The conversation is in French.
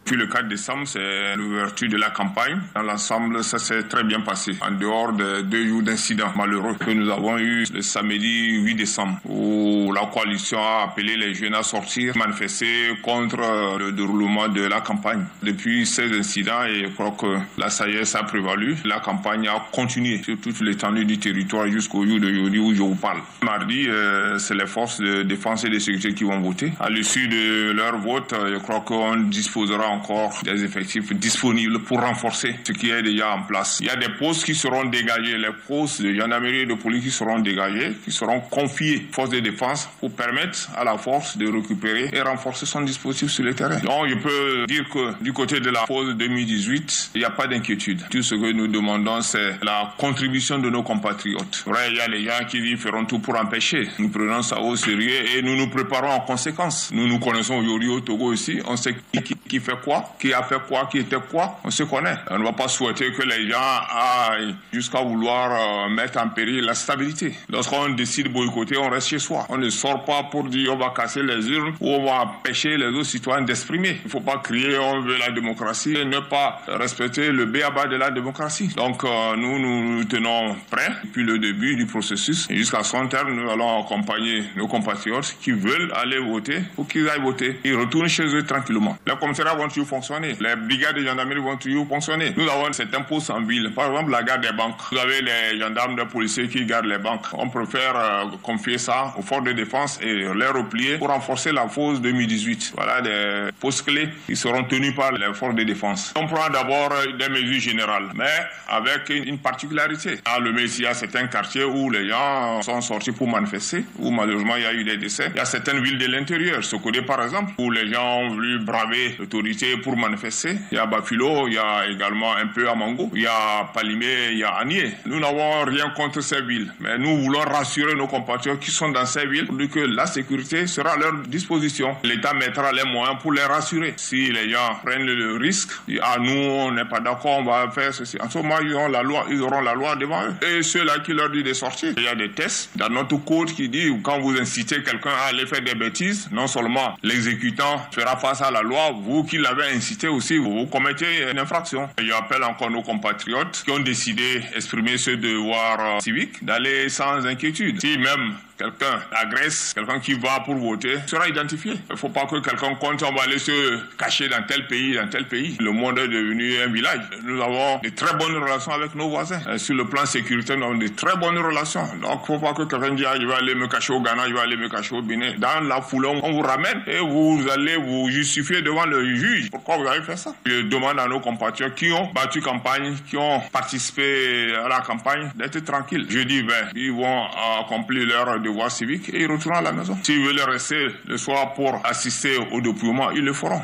Puis le 4 décembre, c'est l'ouverture de la campagne. Dans l'ensemble, ça s'est très bien passé. En dehors de 2 jours d'incidents malheureux que nous avons eu le samedi 8 décembre, où la coalition a appelé les jeunes à sortir, manifester contre le déroulement de la campagne. Depuis ces incidents, et je crois que la SAES a prévalu. La campagne a continué sur toute l'étendue du territoire jusqu'au jour d'aujourd'hui où je vous parle. Mardi, c'est les forces de défense et de sécurité qui vont voter. À l'issue de leur vote, je crois qu'on disposera encore des effectifs disponibles pour renforcer ce qui est déjà en place. Il y a des postes qui seront dégagés, les postes de gendarmerie et de police qui seront dégagés, qui seront confiés aux forces de défense pour permettre à la force de récupérer et renforcer son dispositif sur le terrain. Donc je peux dire que du côté de la pause 2018, il n'y a pas d'inquiétude. Tout ce que nous demandons, c'est la contribution de nos compatriotes. Vrai, il y a les gens qui feront tout pour empêcher. Nous prenons ça au sérieux et nous nous préparons en conséquence. Nous nous connaissons aujourd'hui au Togo aussi. On sait qui fait quoi, qui a fait quoi, qui était quoi. On se connaît. On ne va pas souhaiter que les gens aillent jusqu'à vouloir mettre en péril la stabilité. Lorsqu'on décide de boycotter, on reste chez soi. On ne sort pas pour dire on va casser les urnes ou on va empêcher les autres citoyens d'exprimer. Il ne faut pas crier on veut la démocratie et ne pas respecter le b.a.-ba de la démocratie. Donc nous tenons prêts depuis le début du processus et jusqu'à son terme, nous allons accompagner nos compatriotes qui veulent aller voter pour qu'ils aillent voter. Ils retournent chez eux tranquillement. Les commissariats vont toujours fonctionner. Les brigades de gendarmerie vont toujours fonctionner. Nous avons certains postes en ville. Par exemple, la garde des banques. Vous avez les gendarmes, les policiers qui gardent les banques. On préfère confier ça aux forces de défense et les replier pour renforcer la pause 2018. Voilà des postes clés qui seront tenus par les forces de défense. On prend d'abord des mesures générales, mais avec une particularité. À Lomé, il y a certains quartiers où les gens sont sortis pour manifester, où malheureusement il y a eu des décès. Il y a certaines villes de l'intérieur, Sokodé par exemple, où les gens ont voulu braver l'autorité pour manifester. Il y a Bafilo, il y a également un peu à Mango, il y a Palimé, il y a Anié. Nous n'avons rien contre ces villes, mais nous voulons rassurer nos compatriotes qui sont dans ces villes pour dire que la sécurité sera à leur disposition. L'État mettra les moyens pour les rassurer. Si les gens prennent le risque, nous on n'est pas d'accord, on va faire ceci. En ce moment, ils auront la loi devant eux. Et ceux-là qui leur disent de sortir. Il y a des tests dans notre code qui dit quand vous incitez quelqu'un à aller faire des bêtises, non seulement l'exécutant fera face à la loi, vous qui l'avez incité aussi, vous commettez une infraction. J'appelle encore nos compatriotes qui ont décidé d'exprimer ce devoir civique d'aller sans inquiétude. Si même quelqu'un agresse, quelqu'un qui va pour voter, sera identifié. Il ne faut pas que quelqu'un compte, on va aller se cacher dans tel pays, dans tel pays. Le monde est devenu un village. Nous avons de très bonnes relations avec nos voisins. Sur le plan sécuritaire, nous avons de très bonnes relations. Donc, il ne faut pas que quelqu'un dise, je vais aller me cacher au Ghana, je vais aller me cacher au Bénin. Dans la foule, on vous ramène et vous allez vous justifier devant le juge. Pourquoi vous avez fait ça? Je demande à nos compatriotes qui ont battu campagne, qui ont participé à la campagne, d'être tranquilles. Je dis, ils vont accomplir leur devoir civique et ils retournent à la maison. S'ils veulent rester le soir pour assister au dépouillement, ils le feront.